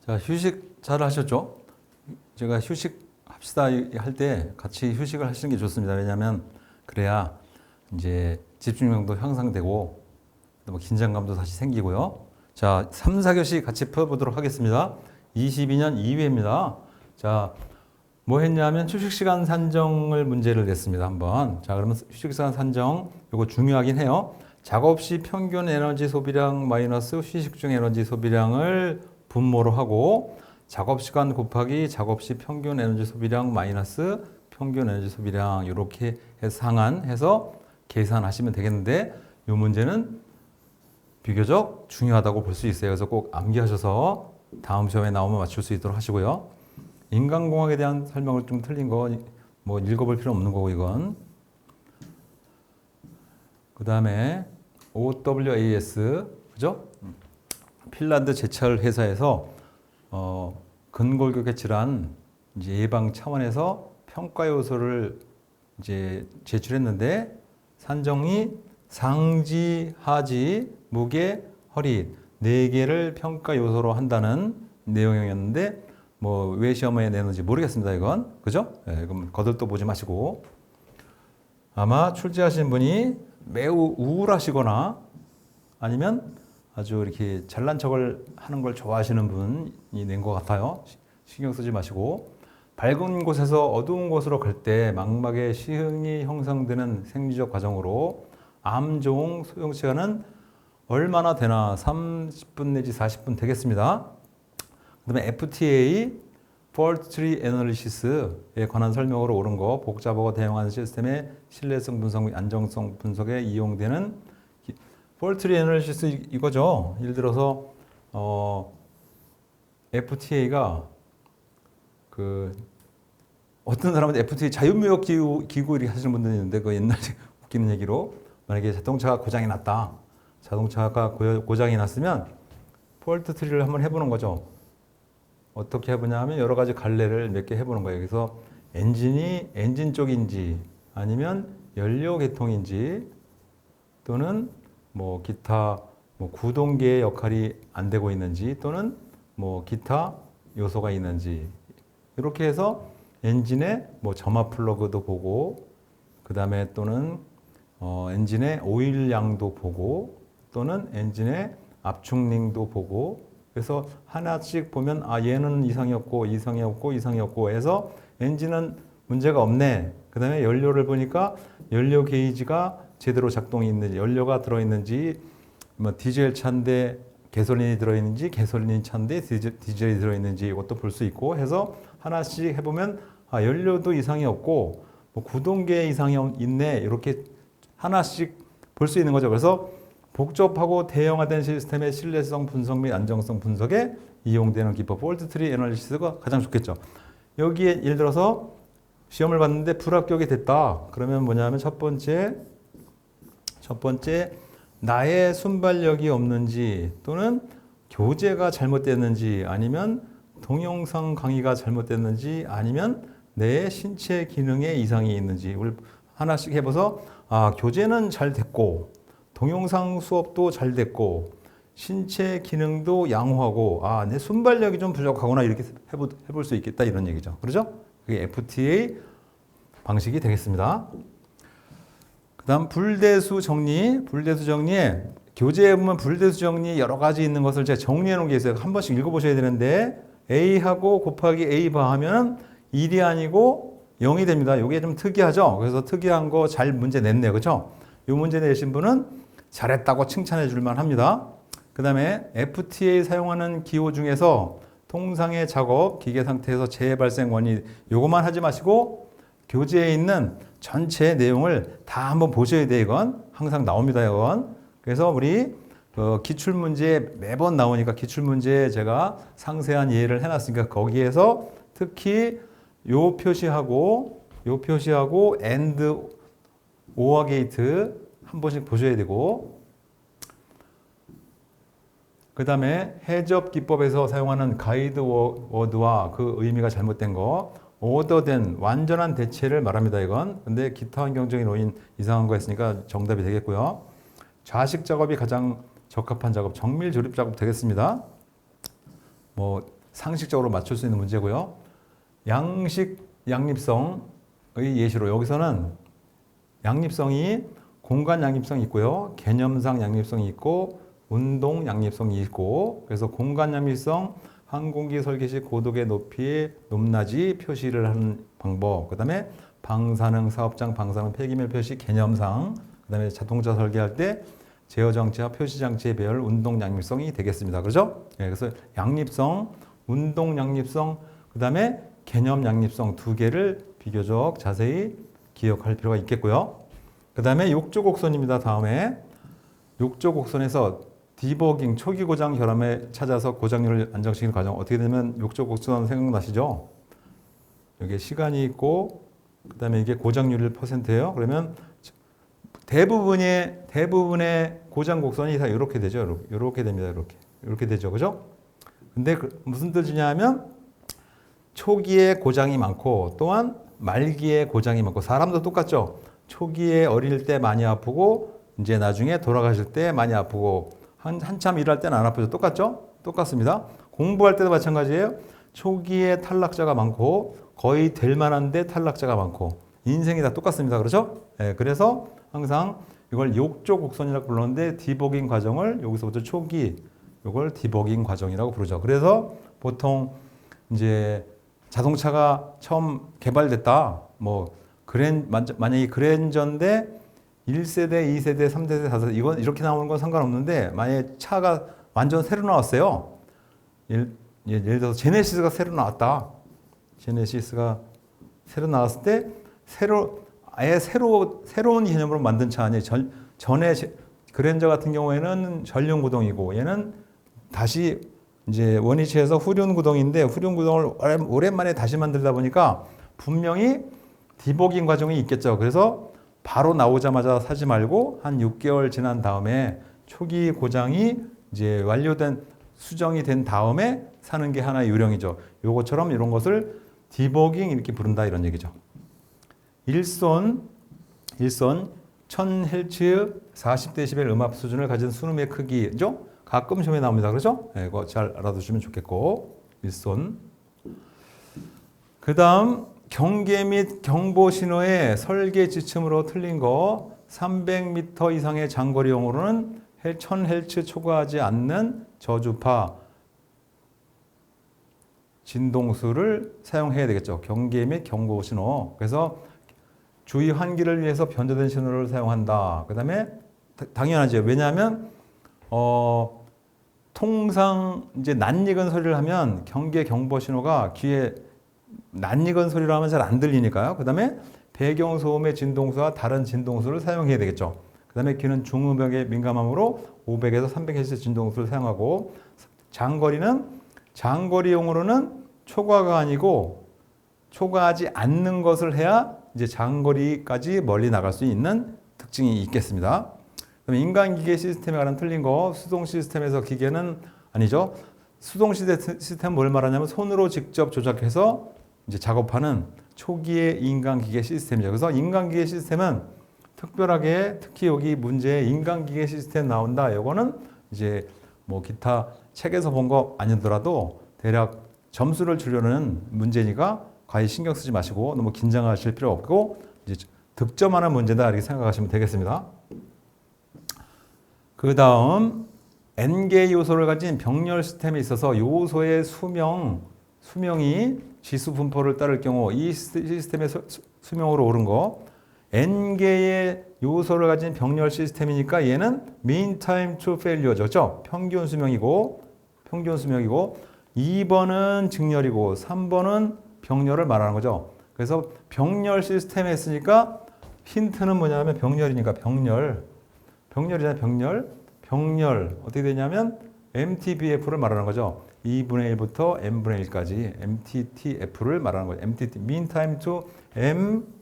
자, 휴식 잘 하셨죠? 제가 휴식 합시다 할 때 같이 휴식을 하시는 게 좋습니다. 왜냐하면 그래야 이제 집중력도 향상되고 뭐 긴장감도 다시 생기고요. 자, 3, 4교시 같이 펴보도록 하겠습니다. 22년 2회입니다. 자, 뭐 했냐면 휴식시간 산정을 문제를 냈습니다. 한번. 자, 그러면 휴식시간 산정, 이거 중요하긴 해요. 작업 시 평균 에너지 소비량 마이너스 휴식 중 에너지 소비량을 분모로 하고 작업 시간 곱하기 작업 시 평균 에너지 소비량 마이너스 평균 에너지 소비량 이렇게 해서 상한해서 계산하시면 되겠는데 이 문제는 비교적 중요하다고 볼 수 있어요. 그래서 꼭 암기하셔서 다음 시험에 나오면 맞출 수 있도록 하시고요. 인간공학에 대한 설명을 좀 틀린 거 뭐 읽어볼 필요 없는 거고 이건. 그 다음에 OWAS 그죠? 핀란드 제철 회사에서 근골격계 질환 이제 예방 차원에서 평가 요소를 이제 제출했는데 산정이 상지, 하지, 무게, 허리 4개를 평가 요소로 한다는 내용이었는데 뭐 왜 시험에 내는지 모르겠습니다. 이건 그죠? 네, 그럼 거들떠 보지 마시고 아마 출제하신 분이 매우 우울하시거나 아니면 아주 이렇게 잘난 척을 하는 걸 좋아하시는 분이 낸 것 같아요. 신경 쓰지 마시고 밝은 곳에서 어두운 곳으로 갈 때 망막에 시흥이 형성되는 생리적 과정으로 암종 소용 시간은 얼마나 되나 30분 내지 40분 되겠습니다. 그 다음에 FTA Fault Tree Analysis에 관한 설명으로 옳은 거 복잡하고 다양한 시스템의 신뢰성 분석 및 안정성 분석에 이용되는 Fault Tree Analysis 이거죠. 예를 들어서 FTA가 그 어떤 사람은 FTA 자유무역 기구 이렇게 하시는 분들이 있는데 그 옛날에 웃기는 얘기로 만약에 자동차가 고장이 났다. 자동차가 고장이 났으면 폴트 트리를 한번 해보는 거죠. 어떻게 해보냐 하면 여러 가지 갈래를 몇 개 해보는 거예요. 그래서 엔진이 엔진 쪽인지 아니면 연료 계통인지 또는 뭐 기타 뭐 구동계의 역할이 안 되고 있는지 또는 뭐 기타 요소가 있는지 이렇게 해서 엔진의 뭐 점화 플러그도 보고 그 다음에 또는 엔진의 오일 양도 보고 또는 엔진의 압축링도 보고 그래서 하나씩 보면 아 얘는 이상이 없고 이상이 없고 이상이 없고 해서 엔진은 문제가 없네. 그 다음에 연료를 보니까 연료 게이지가 제대로 작동이 있는지 연료가 들어있는지 뭐 디젤 차인데 개솔린이 들어있는지 개솔린 차인데 디젤이 들어있는지 이것도 볼 수 있고 해서 하나씩 해보면 아 연료도 이상이 없고 뭐 구동계 이상이 있네 이렇게 하나씩 볼 수 있는 거죠. 그래서 복잡하고 대형화된 시스템의 신뢰성 분석 및 안정성 분석에 이용되는 기법 폴트 트리 애널리시스가 가장 좋겠죠. 여기에 예를 들어서 시험을 봤는데 불합격이 됐다. 그러면 뭐냐면 첫 번째 나의 순발력이 없는지 또는 교재가 잘못됐는지 아니면 동영상 강의가 잘못됐는지 아니면 내 신체 기능에 이상이 있는지 하나씩 해봐서 아 교재는 잘 됐고 동영상 수업도 잘 됐고 신체 기능도 양호하고 아 내 순발력이 좀 부족하구나 이렇게 해볼 수 있겠다 이런 얘기죠. 그렇죠? 그게 FTA 방식이 되겠습니다. 그 다음 불대수 정리에 교재에 보면 불대수 정리 여러 가지 있는 것을 제가 정리해 놓은 게 있어요. 한 번씩 읽어보셔야 되는데 A하고 곱하기 A 바하면 1이 아니고 0이 됩니다. 이게 좀 특이하죠? 그래서 특이한 거 잘 문제 냈네요. 그렇죠? 이 문제 내신 분은 잘했다고 칭찬해 줄만 합니다. 그 다음에 FTA 사용하는 기호 중에서 통상의 작업, 기계 상태에서 재발생 원인 요것만 하지 마시고 교재에 있는 전체 내용을 다 한번 보셔야 돼요. 이건 항상 나옵니다. 이건. 그래서 우리 기출문제 매번 나오니까 기출문제에 제가 상세한 이해를 해놨으니까 거기에서 특히 요 표시하고 and or 게이트 한 번씩 보셔야 되고 그 다음에 해접 기법에서 사용하는 가이드 워드와 그 의미가 잘못된 거 오더된 완전한 대체를 말합니다. 이건 근데 기타 환경적인 요인 이상한 거 했으니까 정답이 되겠고요. 좌식 작업이 가장 적합한 작업 정밀 조립 작업 되겠습니다. 뭐 상식적으로 맞출 수 있는 문제고요. 양식 양립성의 예시로 여기서는 양립성이 공간 양립성이 있고요. 개념상 양립성이 있고 운동 양립성이 있고 그래서 공간 양립성 항공기 설계 시 고도의 높이 높낮이 표시를 하는 방법 그 다음에 방사능 사업장 방사능 폐기물 표시 개념상 그 다음에 자동차 설계할 때 제어 장치와 표시 장치의 배열 운동 양립성이 되겠습니다. 그렇죠? 네, 그래서 양립성, 운동 양립성, 그 다음에 개념 양립성 두 개를 비교적 자세히 기억할 필요가 있겠고요. 그 다음에 욕조 곡선입니다. 다음에 욕조 곡선에서 디버깅 초기 고장 결함에 찾아서 고장률을 안정시키는 과정 어떻게 되면 욕조 곡선 생각나시죠? 여기 시간이 있고 그 다음에 이게 고장률 %예요. 그러면 대부분의 고장 곡선이 다 이렇게 되죠. 이렇게 됩니다. 이렇게 되죠. 그죠? 근데 무슨 뜻이냐면 초기에 고장이 많고 또한 말기에 고장이 많고 사람도 똑같죠. 초기에 어릴 때 많이 아프고 이제 나중에 돌아가실 때 많이 아프고 한참 일할 때는 안 아프죠. 똑같죠? 똑같습니다. 공부할 때도 마찬가지예요. 초기에 탈락자가 많고 거의 될 만한데 탈락자가 많고 인생이 다 똑같습니다. 그렇죠? 네, 그래서 항상 이걸 욕조 곡선이라고 불렀는데 디버깅 과정을 여기서부터 초기 이걸 디버깅 과정이라고 부르죠. 그래서 보통 이제 자동차가 처음 개발됐다. 뭐 만약에 그랜저인데 1세대, 2세대, 3세대, 4세대 이건 이렇게 나오는 건 상관없는데 만약에 차가 완전 새로 나왔어요. 예를 들어서 제네시스가 새로 나왔다. 제네시스가 새로 나왔을 때 새로운 개념으로 만든 차 아니에요. 전에 그랜저 같은 경우에는 전륜 구동이고 얘는 다시 이제 원위치에서 후륜 구동인데 후륜 구동을 오랜만에 다시 만들다 보니까 분명히 디버깅 과정이 있겠죠. 그래서 바로 나오자마자 사지 말고 한 6개월 지난 다음에 초기 고장이 이제 완료된 수정이 된 다음에 사는 게 하나의 요령이죠. 요것처럼 이런 것을 디버깅 이렇게 부른다 이런 얘기죠. 일손 1000Hz 40dB 음압 수준을 가진 순음의 크기죠. 가끔 시험에 나옵니다. 그렇죠? 네, 이거 잘 알아두시면 좋겠고 일손. 그 다음 경계 및 경보 신호의 설계 지침으로 틀린 거 300m 이상의 장거리용으로는 1000Hz 초과하지 않는 저주파 진동수를 사용해야 되겠죠. 경계 및 경보 신호. 그래서 주의 환기를 위해서 변조된 신호를 사용한다. 그 다음에 당연하죠. 왜냐하면 통상 이제 낯익은 소리를 하면 경계 경보 신호가 귀에 낯익은 소리를 하면 잘 안 들리니까요. 그 다음에 배경소음의 진동수와 다른 진동수를 사용해야 되겠죠. 그 다음에 귀는 중음역에 민감함으로 500에서 300Hz 진동수를 사용하고 장거리용으로는 초과가 아니고 초과하지 않는 것을 해야 이제 장거리까지 멀리 나갈 수 있는 특징이 있겠습니다. 그다음에 인간기계 시스템에 관한 틀린 거 수동 시스템에서 기계는 아니죠. 수동 시스템 뭘 말하냐면 손으로 직접 조작해서 이제 작업하는 초기의 인간기계 시스템이죠. 그래서 인간기계 시스템은 특별하게 특히 여기 문제에 인간기계 시스템 나온다. 이거는 이제 뭐 기타 책에서 본 거 아니더라도 대략 점수를 주려는 문제니까 과히 신경 쓰지 마시고 너무 긴장하실 필요 없고 이제 득점하는 문제다 이렇게 생각하시면 되겠습니다. 그 다음 N개의 요소를 가진 병렬 시스템에 있어서 요소의 수명이 지수 분포를 따를 경우 이 시스템의 수명으로 오른 거 N개의 요소를 가진 병렬 시스템이니까 얘는 mean time to failure죠. 그렇죠? 평균 수명이고 2번은 직렬이고 3번은 병렬을 말하는 거죠. 그래서 병렬 시스템에 했으니까 힌트는 뭐냐면 병렬이니까 병렬이잖아요. 병렬 어떻게 되냐면 MTBF를 말하는 거죠. 2분의 1부터 n분의 1까지 MTTF를 말하는 거죠. MTT mean time to MTTF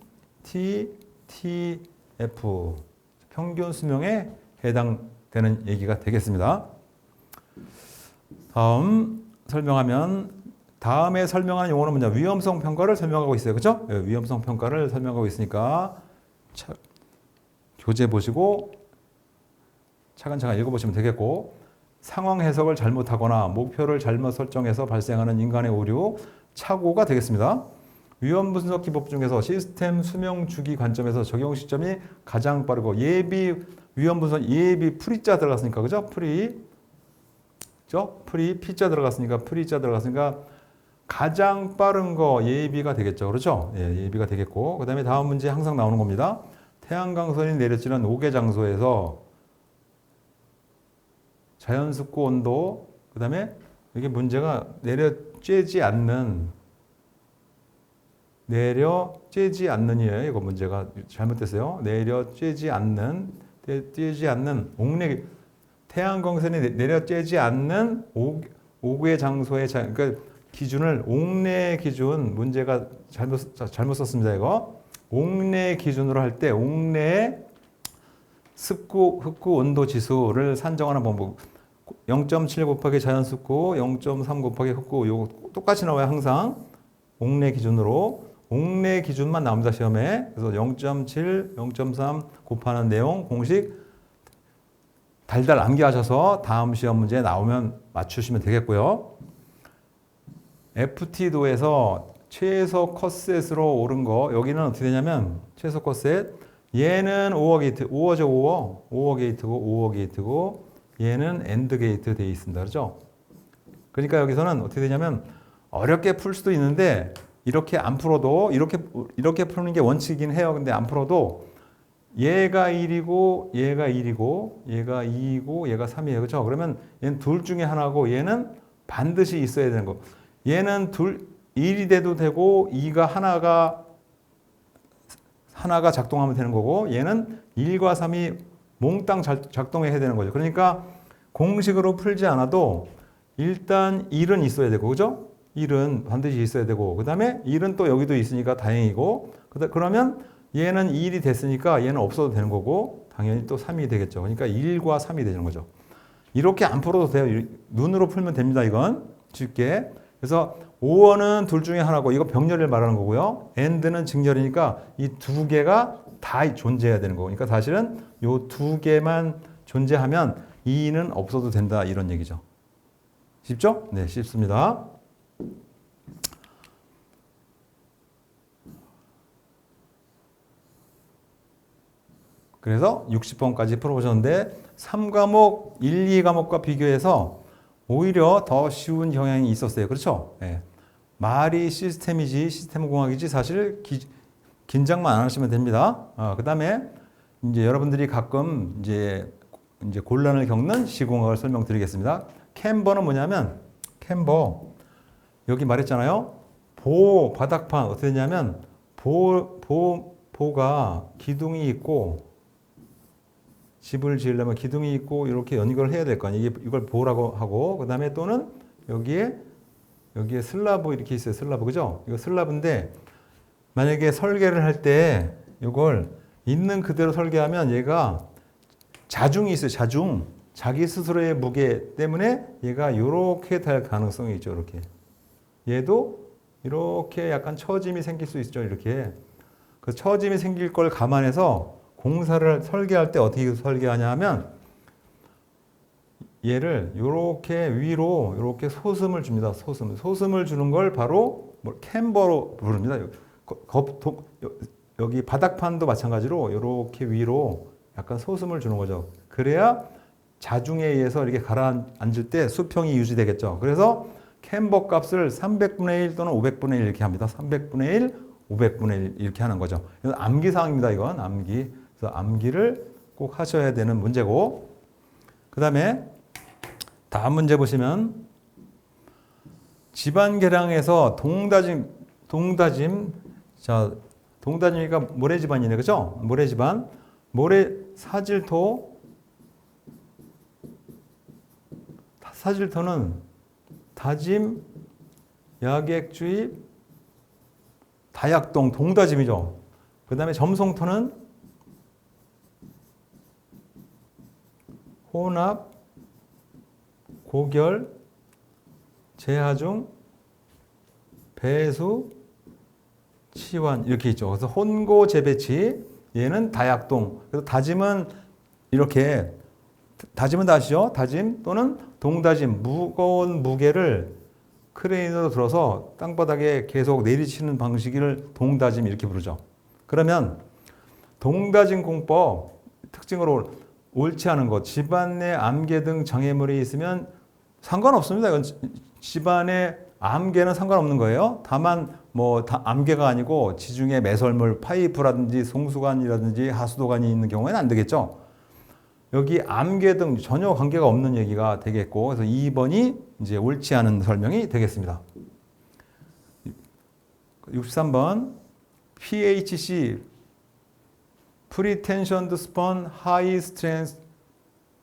평균 수명에 해당되는 얘기가 되겠습니다. 다음에 설명하는 용어는 뭐냐? 위험성 평가를 설명하고 있어요. 그렇죠? 네, 위험성 평가를 설명하고 있으니까 교재 보시고 차근차근 읽어보시면 되겠고 상황 해석을 잘못하거나 목표를 잘못 설정해서 발생하는 인간의 오류, 착오가 되겠습니다. 위험 분석 기법 중에서 시스템 수명 주기 관점에서 적용 시점이 가장 빠르고 예비 위험 분석 예비 프리자 들어갔으니까 그죠? 피자 들어갔으니까 가장 빠른 거 예비가 되겠죠. 그렇죠? 예, 예비가 되겠고 그다음에 다음 문제 항상 나오는 겁니다. 태양광선이 내려지는 5개 장소에서 자연습고 온도 그다음에 이게 문제가 내려쬐지 않는이에요. 이거 문제가 잘못됐어요. 내려쬐지 않는 태양광선이 내려쬐지 않는 5개의 장소의 그러니까 기준을 옥내 기준 문제가 잘못 썼습니다. 이거 옥내 기준으로 할 때 옥내의 습구 온도 지수를 산정하는 방법 0.7 곱하기 자연습구 0.3 곱하기 흑구 요거 똑같이 나와요. 항상 옥내 기준만 나옵니다. 시험에. 그래서 0.7, 0.3 곱하는 내용 공식 달달 암기하셔서 다음 시험 문제 나오면 맞추시면 되겠고요. FT도에서 최소 컷셋으로 오른 거 여기는 어떻게 되냐면 최소 컷셋 얘는 5어 게이트 5어 게이트고 얘는 엔드 게이트 되어 있습니다. 그렇죠? 그러니까 여기서는 어떻게 되냐면 어렵게 풀 수도 있는데 이렇게 안 풀어도 이렇게 푸는 게 원칙이긴 해요. 근데 안 풀어도 얘가 1이고 얘가 1이고 얘가 2이고 얘가 3이에요. 그렇죠? 그러면 얘는 둘 중에 하나고 얘는 반드시 있어야 되는 거. 얘는 1이 돼도 되고 2가 하나가 작동하면 되는 거고 얘는 1과 3이 몽땅 작동해야 되는 거죠. 그러니까 공식으로 풀지 않아도 일단 1은 있어야 되고 그죠? 1은 반드시 있어야 되고 그 다음에 1은 또 여기도 있으니까 다행이고 그러면 얘는 1이 됐으니까 얘는 없어도 되는 거고 당연히 또 3이 되겠죠. 그러니까 1과 3이 되는 거죠. 이렇게 안 풀어도 돼요. 눈으로 풀면 됩니다. 이건 쉽게. 그래서 5원은 둘 중에 하나고 이거 병렬을 말하는 거고요. AND는 직렬이니까 이 두 개가 다 존재해야 되는 거고. 그러니까 사실은 이 두 개만 존재하면 2는 없어도 된다 이런 얘기죠. 쉽죠? 네, 쉽습니다. 그래서 60번까지 풀어보셨는데 3과목, 1, 2과목과 비교해서 오히려 더 쉬운 경향이 있었어요. 그렇죠? 네. 말이 시스템공학이지 사실 긴장만 안 하시면 됩니다. 그 다음에 이제 여러분들이 가끔 이제 곤란을 겪는 시공학을 설명드리겠습니다. 캠버는 뭐냐면 여기 말했잖아요. 바닥판 어떻게 되냐면 보가 기둥이 있고 집을 지으려면 기둥이 있고 이렇게 연결을 해야 될 거 아니에요. 이걸 보라고 하고 그 다음에 또는 여기에 슬라브 이렇게 있어요. 슬라브 그죠? 이거 슬라브인데 만약에 설계를 할 때 이걸 있는 그대로 설계하면 얘가 자중이 있어요. 자기 스스로의 무게 때문에 얘가 이렇게 될 가능성이 있죠. 이렇게 얘도 이렇게 약간 처짐이 생길 수 있죠. 이렇게 그 처짐이 생길 걸 감안해서 공사를 설계할 때 어떻게 설계하냐 하면 얘를 이렇게 위로 이렇게 소슴을 줍니다. 소슴을 주는 걸 바로 캠버로 부릅니다. 여기 바닥판도 마찬가지로 이렇게 위로 약간 소슴을 주는 거죠. 그래야 자중에 의해서 이렇게 가라앉을 때 수평이 유지되겠죠. 그래서 캠버 값을 300분의 1 또는 500분의 1 이렇게 합니다. 300분의 1, 500분의 1 이렇게 하는 거죠. 이건 암기사항입니다. 이건 암기. 그래서 암기를 꼭 하셔야 되는 문제고 그 다음에 다음 문제 보시면 집안 계량에서 동다짐이가 모래집안이네. 그죠? 모래집안. 사질토는 다짐, 약액 주입, 다약동, 동다짐이죠. 그 다음에 점송토는 혼합, 고결, 재하중, 배수, 치환 이렇게 있죠. 그래서 혼고 재배치 얘는 다약동. 그래서 다짐은 이렇게 다짐은 다 아시죠? 다짐 또는 동다짐, 무거운 무게를 크레인으로 들어서 땅바닥에 계속 내리치는 방식을 동다짐 이렇게 부르죠. 그러면 동다짐 공법 특징으로 옳지 않은 것, 집안 내 암괴 등 장애물이 있으면 상관없습니다. 이건 집안에 암괴는 상관없는 거예요. 다만 뭐 암괴가 아니고 지중해 매설물, 파이프라든지 송수관이라든지 하수도관이 있는 경우에는 안 되겠죠. 여기 암괴 등 전혀 관계가 없는 얘기가 되겠고, 그래서 2번이 이제 옳지 않은 설명이 되겠습니다. 63번 PHC Pretensioned Spun High Strength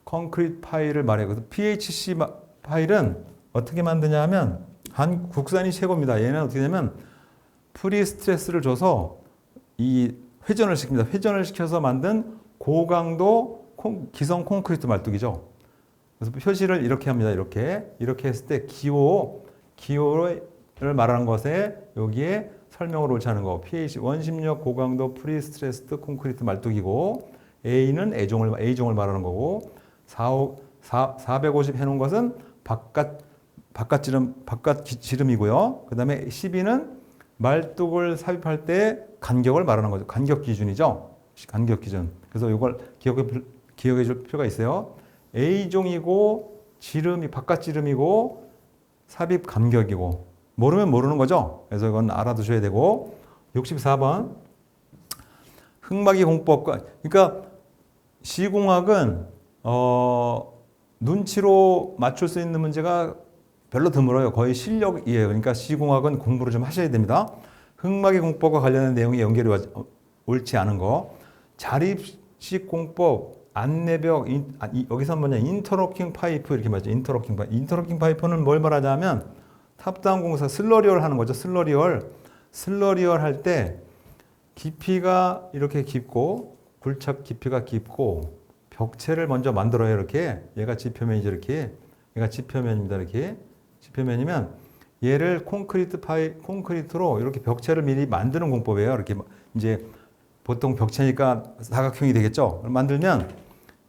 Concrete 파일을 말해요. 그래서 PHC 파일은 어떻게 만드냐 하면 국산이 최고입니다. 얘는 어떻게 되냐면 프리스트레스를 줘서 이 회전을 시킵니다. 회전을 시켜서 만든 고강도 기성 콘크리트 말뚝이죠. 그래서 표시를 이렇게 합니다. 이렇게 했을 때 기호를 말하는 것에 여기에 설명을 옳지 않은 거. PH 원심력 고강도 프리스트레스드 콘크리트 말뚝이고 A는 A종을 말하는 거고 450 해놓은 것은 바깥 지름이고요. 그 다음에 12는 말뚝을 삽입할 때 간격을 말하는 거죠. 간격 기준이죠. 간격 기준. 그래서 이걸 기억해 줄 필요가 있어요. A종이고 바깥 지름이고 삽입 간격이고 모르면 모르는 거죠. 그래서 이건 알아두셔야 되고 64번 흑막이 공법과 그러니까 시공학은 눈치로 맞출 수 있는 문제가 별로 드물어요. 거의 실력이에요. 그러니까 시공학은 공부를 좀 하셔야 됩니다. 흑막이 공법과 관련된 내용이 연결이 옳지 않은 거. 자립식 공법, 안내벽, 여기서 뭐냐, 인터로킹 파이프 이렇게 말하죠. 인터로킹 파이프는 뭘 말하자면 탑다운 공사 슬러리얼 하는 거죠. 슬러리얼 할 때 깊이가 이렇게 깊고 굴착 깊이가 깊고 벽체를 먼저 만들어요. 이렇게 얘가 지표면이죠. 이렇게 얘가 지표면입니다. 이렇게 지표면이면 얘를 콘크리트로 이렇게 벽체를 미리 만드는 공법이에요. 이렇게 이제 보통 벽체니까 사각형이 되겠죠. 만들면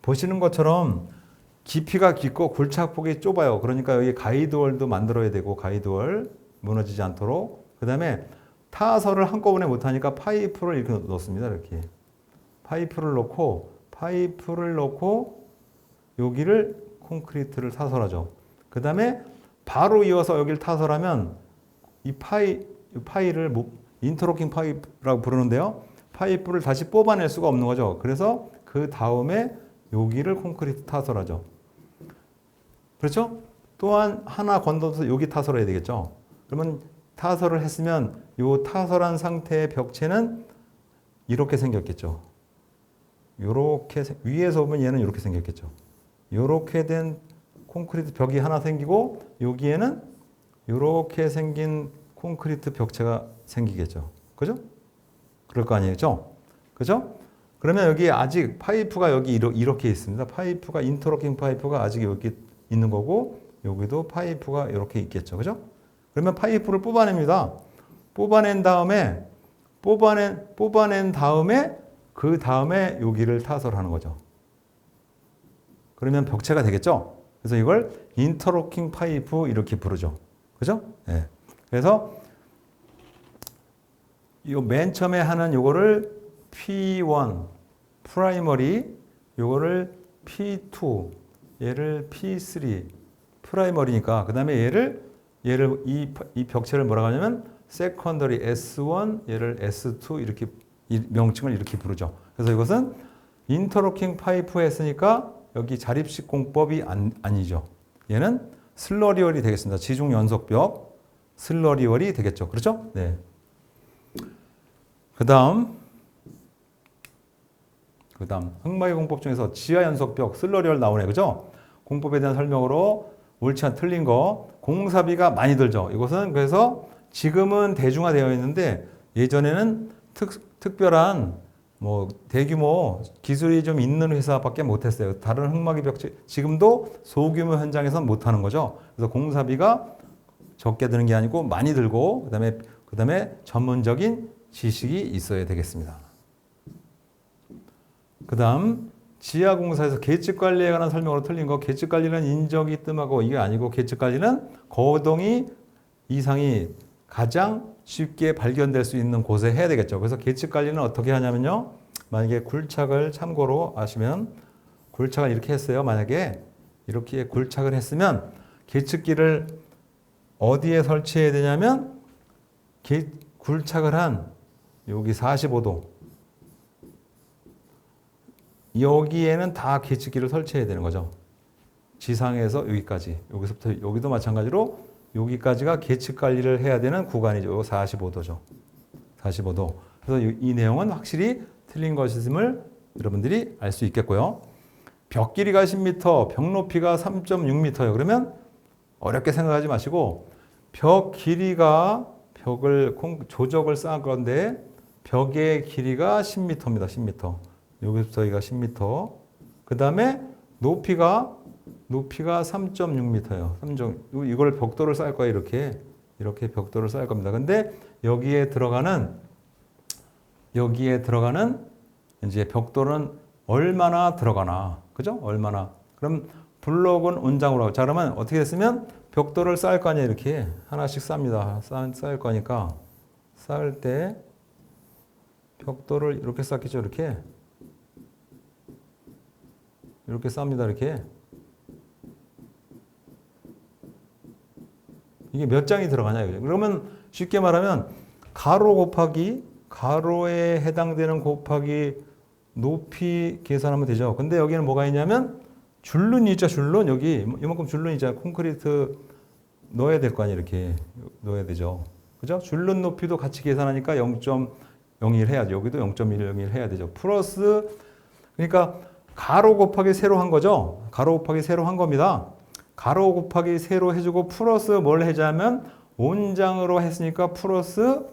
보시는 것처럼 깊이가 깊고 굴착폭이 좁아요. 그러니까 여기 가이드월도 만들어야 되고 가이드월 무너지지 않도록. 그 다음에 타설을 한꺼번에 못하니까 파이프를 이렇게 넣습니다. 이렇게 파이프를 넣고 여기를 콘크리트를 타설하죠. 그 다음에 바로 이어서 여기를 타설하면 이 파이를 인터로킹 파이프라고 부르는데요. 파이프를 다시 뽑아낼 수가 없는 거죠. 그래서 그 다음에 여기를 콘크리트 타설하죠. 그렇죠? 또한 하나 건너서 여기 타설해야 되겠죠. 그러면 타설을 했으면 이 타설한 상태의 벽체는 이렇게 생겼겠죠. 요렇게 위에서 보면 얘는 이렇게 생겼겠죠. 요렇게 된 콘크리트 벽이 하나 생기고 여기에는 이렇게 생긴 콘크리트 벽체가 생기겠죠. 그죠? 그럴 거 아니겠죠? 그죠? 그러면 여기 아직 파이프가 여기 이렇게 있습니다. 파이프가 인터로킹 파이프가 아직 여기 있는 거고 여기도 파이프가 이렇게 있겠죠. 그죠? 그러면 파이프를 뽑아냅니다. 뽑아낸 다음에 그 다음에 여기를 타설하는 거죠. 그러면 벽체가 되겠죠? 그래서 이걸 인터로킹 파이프 이렇게 부르죠. 그죠? 네. 그래서 이 맨 처음에 하는 요거를 P1 프라이머리, 요거를 P2, 얘를 P3 프라이머리니까 그다음에 얘를 이 벽체를 뭐라고 하냐면 세컨더리 S1, 얘를 S2 이렇게 이 명칭을 이렇게 부르죠. 그래서 이것은 인터로킹 파이프에 했으니까 여기 자립식 공법이 아니죠. 얘는 슬러리얼이 되겠습니다. 지중 연속벽 슬러리얼이 되겠죠. 그렇죠? 네. 그다음 흑막이 공법 중에서 지하 연속벽 슬러리얼 나오네. 그죠? 공법에 대한 설명으로 옳지 않 틀린 거. 공사비가 많이 들죠. 이것은 그래서 지금은 대중화되어 있는데 예전에는 특별한 뭐 대규모 기술이 좀 있는 회사밖에 못했어요. 다른 흑막이 벽체 지금도 소규모 현장에서 못하는 거죠. 그래서 공사비가 적게 드는 게 아니고 많이 들고 그다음에 전문적인 지식이 있어야 되겠습니다. 그다음 지하공사에서 계측관리에 관한 설명으로 틀린 거, 계측관리는 인적이 뜸하고 이게 아니고 계측관리는 거동이 이상이 가장 쉽게 발견될 수 있는 곳에 해야 되겠죠. 그래서 계측관리는 어떻게 하냐면요. 만약에 굴착을 참고로 아시면 굴착을 이렇게 했어요. 만약에 이렇게 굴착을 했으면 계측기를 어디에 설치해야 되냐면 굴착을 한 여기 45도 여기에는 다 계측기를 설치해야 되는 거죠. 지상에서 여기까지 여기서부터 여기도 마찬가지로 여기까지가 계측 관리를 해야 되는 구간이죠. 45도죠. 45도. 그래서 이 내용은 확실히 틀린 것임을 여러분들이 알 수 있겠고요. 벽 길이가 10m, 벽 높이가 3.6m예요. 그러면 어렵게 생각하지 마시고 벽 길이가 벽을 조적을 쌓은 건데 벽의 길이가 10m입니다. 10m. 여기부터 여기가 10m. 그 다음에 높이가 3.6m예요. 이걸 벽돌을 쌓을 거예요. 이렇게 벽돌을 쌓을 겁니다. 근데 여기에 들어가는 이제 벽돌은 얼마나 들어가나, 그죠? 얼마나. 그럼 블록은 온장으로 하고. 자, 그러면 어떻게 됐으면 벽돌을 쌓을 거 아니에요. 이렇게 하나씩 쌉니다. 쌓을 거니까 쌓을 때 벽돌을 이렇게 쌓겠죠. 이렇게 쌉니다. 이렇게. 이게 몇 장이 들어가냐. 그러면 쉽게 말하면 가로에 해당되는 곱하기 높이 계산하면 되죠. 근데 여기는 뭐가 있냐면 줄눈이 있죠. 줄눈. 여기 이만큼 줄눈이 있잖아요. 콘크리트 넣어야 될 거 아니에요. 이렇게 넣어야 되죠. 그죠? 줄눈 높이도 같이 계산하니까 0.01 해야죠. 여기도 0.101 해야 되죠. 플러스 그러니까 가로 곱하기 세로 한 거죠. 가로 곱하기 세로 한 겁니다. 가로 곱하기 세로 해주고 플러스 뭘 해자면 온장으로 했으니까 플러스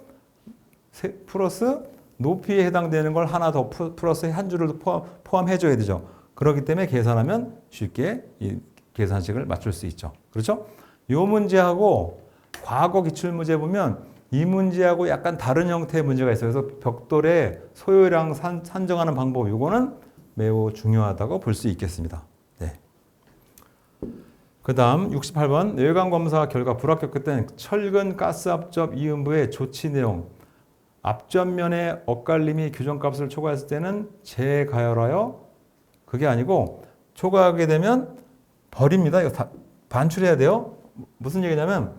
높이에 해당되는 걸 하나 더 플러스 한 줄을 포함해줘야 되죠. 그렇기 때문에 계산하면 쉽게 이 계산식을 맞출 수 있죠. 그렇죠? 이 문제하고 과거 기출문제 보면 이 문제하고 약간 다른 형태의 문제가 있어요. 그래서 벽돌의 소요량 산정하는 방법, 이거는 매우 중요하다고 볼 수 있겠습니다. 네. 그 다음 68번 뇌관검사 결과 불합격했던 철근 가스 압접 이음부의 조치 내용. 앞전면의 엇갈림이 규정값을 초과했을 때는 재가열하여, 그게 아니고 초과하게 되면 버립니다. 이거 다 반출해야 돼요. 무슨 얘기냐면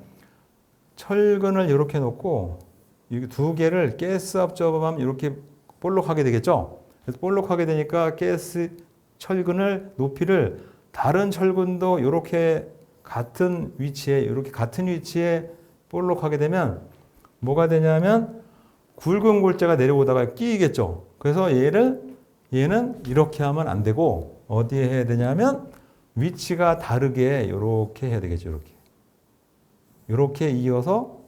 철근을 이렇게 놓고 이 두 개를 가스 압접하면 이렇게 볼록하게 되겠죠. 그래서 볼록하게 되니까 철근을 높이를 다른 철근도 이렇게 같은 위치에 볼록하게 되면 뭐가 되냐면 굵은 골재가 내려오다가 끼이겠죠. 그래서 얘는 이렇게 하면 안 되고 어디에 해야 되냐면 위치가 다르게 이렇게 해야 되겠죠. 이렇게 이어서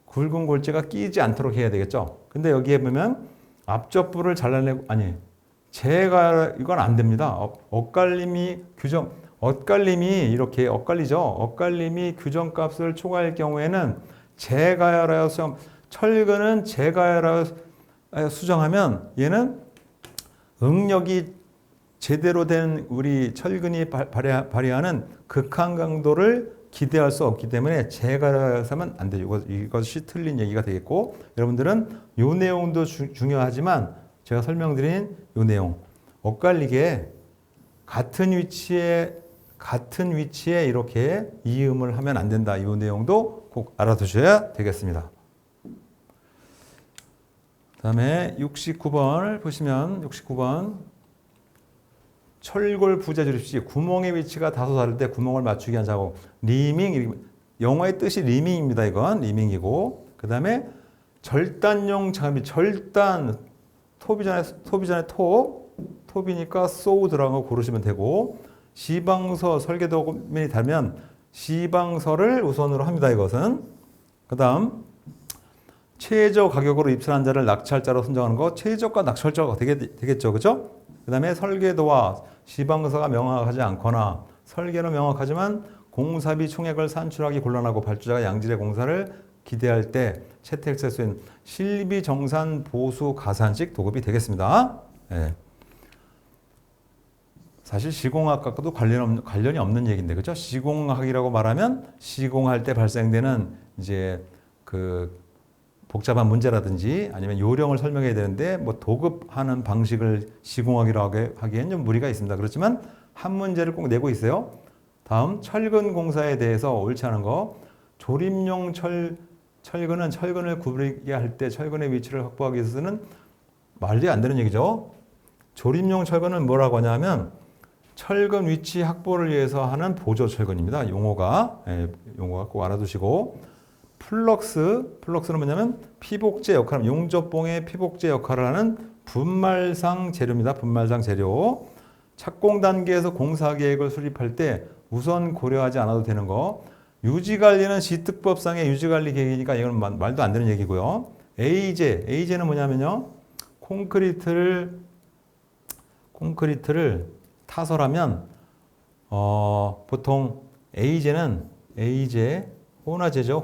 굵은 골재가 끼지 않도록 해야 되겠죠. 근데 여기에 보면 앞접부를 잘라내고 이건 안 됩니다. 엇갈림이 이렇게 엇갈리죠. 엇갈림이 규정값을 초과할 경우에는 재가열하여 철근은 재가열하여 수정하면 얘는 응력이 제대로 된 우리 철근이 발휘하는 극한 강도를 기대할 수 없기 때문에 재가열하면 안 되죠. 이것이 틀린 얘기가 되겠고, 여러분들은 이 내용도 중요하지만 제가 설명드린 이 내용, 엇갈리게 같은 위치에 이렇게 이음을 하면 안 된다. 이 내용도 꼭 알아두셔야 되겠습니다. 다음에 69번을 보시면 69번 철골 부재 조립시 구멍의 위치가 다소 다를 때 구멍을 맞추기 위한 작업. 리밍, 영어의 뜻이 리밍입니다. 이건 리밍이고, 그 다음에 절단용 장비, 톱이잖아요. 톱이니까 소우 들어간 거 고르시면 되고, 시방서 설계 도면이 다르면 시방서를 우선으로 합니다. 이것은. 그 다음 최저 가격으로 입찰한 자를 낙찰자로 선정하는 거, 최저가 낙찰자가 되겠죠. 그죠? 그 다음에 설계도와 시방서가 명확하지 않거나 설계는 명확하지만 공사비 총액을 산출하기 곤란하고 발주자가 양질의 공사를 기대할 때 채택할 수 있는 실비 정산 보수 가산식 도급이 되겠습니다. 네. 사실 시공학과도 관련이 없는 얘기인데, 그죠? 시공학이라고 말하면 시공할 때 발생되는 이제 그 복잡한 문제라든지 아니면 요령을 설명해야 되는데 뭐 도급하는 방식을 시공학이라고 하기엔 좀 무리가 있습니다. 그렇지만 한 문제를 꼭 내고 있어요. 다음 철근 공사에 대해서 옳지 않은 거. 조립용 철근은 철근을 구부리게 할 때 철근의 위치를 확보하기 위해서는 말이 안 되는 얘기죠. 조립용 철근은 뭐라고 하냐면 철근 위치 확보를 위해서 하는 보조 철근입니다. 용어가 꼭 알아두시고, 플럭스는 뭐냐면 피복제 역할, 용접봉의 피복제 역할을 하는 분말상 재료입니다. 분말상 재료. 착공 단계에서 공사 계획을 수립할 때 우선 고려하지 않아도 되는 거. 유지관리는 시특법상의 유지관리 계획이니까 이건 말도 안 되는 얘기고요. A제는 뭐냐면요, 콘크리트를 타설하면 보통 A제 혼화제죠.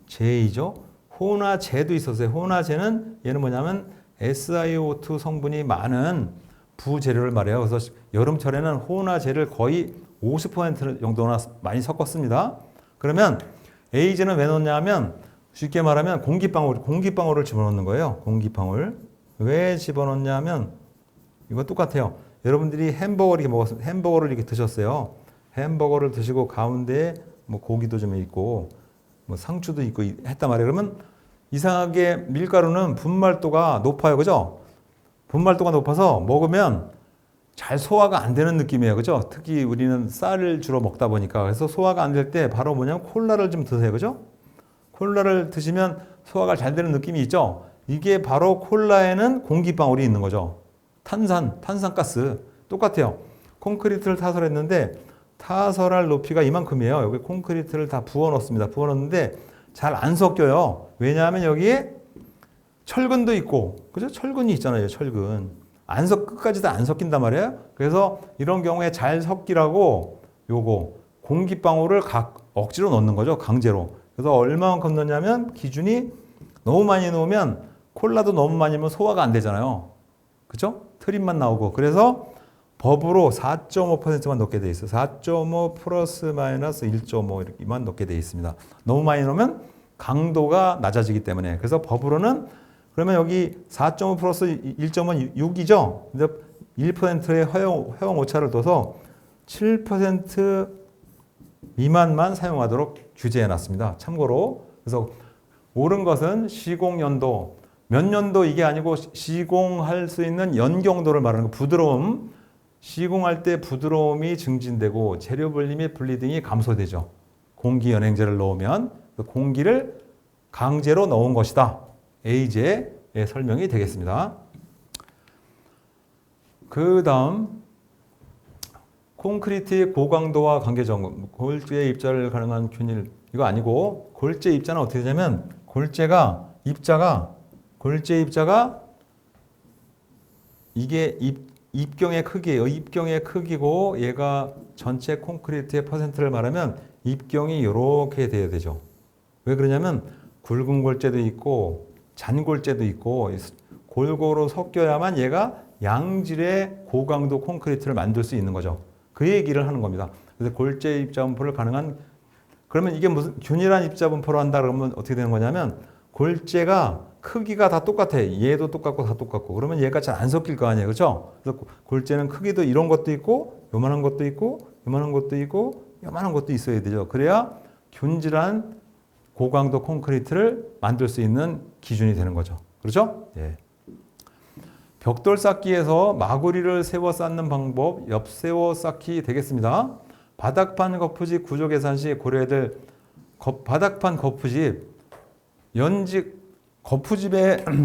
혼화제이죠. 혼화제도 있었어요. 혼화제는 얘는 뭐냐면 SiO2 성분이 많은 부재료를 말해요. 그래서 여름철에는 혼화제를 거의 50% 정도나 많이 섞었습니다. 그러면 A제는 왜 넣냐면 쉽게 말하면 공기방울을 집어넣는 거예요. 공기방울. 왜 집어넣냐면 이거 똑같아요. 여러분들이 햄버거를 이렇게 드셨어요. 햄버거를 드시고 가운데에 뭐 고기도 좀 있고 뭐 상추도 있고 했단 말이에요. 그러면 이상하게 밀가루는 분말도가 높아요. 그죠? 분말도가 높아서 먹으면 잘 소화가 안 되는 느낌이에요. 그죠? 특히 우리는 쌀을 주로 먹다 보니까. 그래서 소화가 안 될 때 바로 뭐냐면 콜라를 좀 드세요. 그죠? 콜라를 드시면 소화가 잘 되는 느낌이 있죠? 이게 바로 콜라에는 공기방울이 있는 거죠. 탄산가스. 똑같아요. 콘크리트를 타설했는데 타설할 높이가 이만큼이에요. 여기 콘크리트를 다 부어 넣습니다. 부어 넣는데 잘 안 섞여요. 왜냐하면 여기에 철근도 있고, 그죠? 철근이 있잖아요. 철근. 끝까지 다 안 섞인단 말이에요. 그래서 이런 경우에 잘 섞이라고 요거 공기방울을 억지로 넣는 거죠. 강제로. 그래서 얼마만큼 넣냐면 기준이 너무 많이 넣으면 콜라도 너무 많이 넣으면 소화가 안 되잖아요. 그죠? 트림만 나오고. 그래서 법으로 4.5%만 넣게 돼 있어요. 4.5 플러스 마이너스 1.5 이렇게만 넣게 돼 있습니다. 너무 많이 넣으면 강도가 낮아지기 때문에. 그래서 법으로는 그러면 여기 4.5 플러스 1.5는 6이죠. 근데 1%의 허용 오차를 둬서 7% 미만만 사용하도록 규제해 놨습니다. 참고로. 그래서 옳은 것은 시공연도, 몇 년도 이게 아니고 시공할 수 있는 연경도를 말하는 거. 부드러움. 시공할 때 부드러움이 증진되고 재료 분리 및 분리 등이 감소되죠. 공기 연행제를 넣으면 공기를 강제로 넣은 것이다. A제의 설명이 되겠습니다. 그 다음 콘크리트의 고강도와 관계점, 골재 입자를 가능한 균일. 이거 아니고 골재 입자는 어떻게 되냐면 골재 입자가 이게 입경의 크기예요. 입경의 크기고 얘가 전체 콘크리트의 퍼센트를 말하면 입경이 이렇게 돼야 되죠. 왜 그러냐면 굵은 골재도 있고 잔골재도 있고 골고루 섞여야만 얘가 양질의 고강도 콘크리트를 만들 수 있는 거죠. 그 얘기를 하는 겁니다. 그래서 골재 입자 분포를 가능한, 그러면 이게 무슨 균일한 입자 분포로 한다 그러면 어떻게 되는 거냐면 골재가 크기가 다 똑같아. 얘도 똑같고 다 똑같고. 그러면 얘가 잘 안 섞일 거 아니에요. 그렇죠? 그래서 골재는 크기도 이런 것도 있고 요만한 것도 있고 요만한 것도 있고 요만한 것도 있어야 되죠. 그래야 균질한 고강도 콘크리트를 만들 수 있는 기준이 되는 거죠. 그렇죠? 예. 벽돌 쌓기에서 마구리를 세워 쌓는 방법, 옆세워 쌓기 되겠습니다. 바닥판 거푸집 구조 계산 시 고려해야 될 바닥판 거푸집,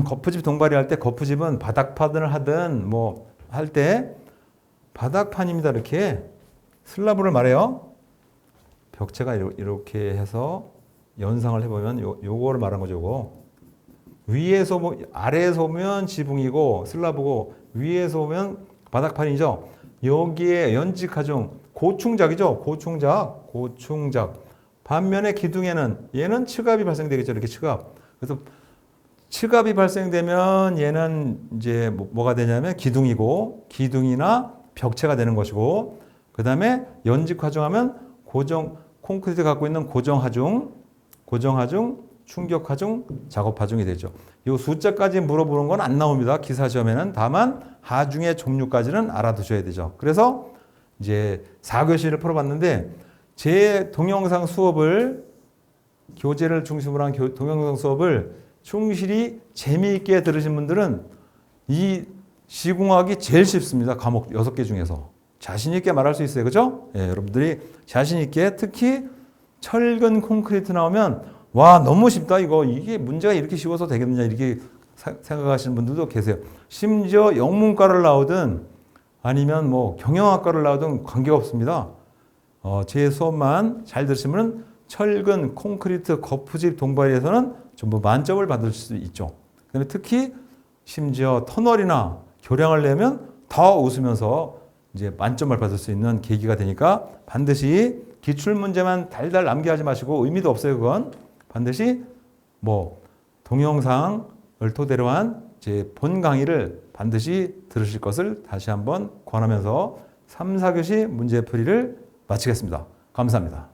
거푸집 동발이 할 때 거푸집은 바닥판을 하든 뭐 할 때 바닥판입니다. 이렇게 슬라브를 말해요. 벽체가 이렇게 해서 연상을 해보면 요거를 말한 거죠. 요거. 위에서 아래에서 보면 지붕이고 슬라브고 위에서 보면 바닥판이죠. 여기에 연직하중 고충작이죠. 고충작. 반면에 기둥에는 얘는 층압이 발생되겠죠. 이렇게 층압. 그래서 칠갑이 발생되면 얘는 이제 뭐가 되냐면 기둥이고 기둥이나 벽체가 되는 것이고 그 다음에 연직하중하면 콘크리트가 갖고 있는 고정하중, 충격하중, 작업하중이 되죠. 이 숫자까지 물어보는 건 안 나옵니다. 기사 시험에는. 다만 하중의 종류까지는 알아두셔야 되죠. 그래서 이제 4교시를 풀어봤는데 제 동영상 수업을 교재를 중심으로 한 동영상 수업을 충실히 재미있게 들으신 분들은 이 시공학이 제일 쉽습니다. 과목 6개 중에서. 자신 있게 말할 수 있어요. 그죠? 예, 여러분들이 자신 있게 특히 철근 콘크리트 나오면 와 너무 쉽다 이거 이게 문제가 이렇게 쉬워서 되겠느냐 이렇게 생각하시는 분들도 계세요. 심지어 영문과를 나오든 아니면 뭐 경영학과를 나오든 관계가 없습니다. 제 수업만 잘 들으시면 철근, 콘크리트, 거푸집, 동발에서는 전부 만점을 받을 수 있죠. 그다음에 특히 심지어 터널이나 교량을 내면 더 웃으면서 이제 만점을 받을 수 있는 계기가 되니까 반드시 기출 문제만 달달 남기하지 마시고 의미도 없어요. 그건 반드시 뭐 동영상을 토대로 한 제 본 강의를 반드시 들으실 것을 다시 한번 권하면서 3, 4교시 문제풀이를 마치겠습니다. 감사합니다.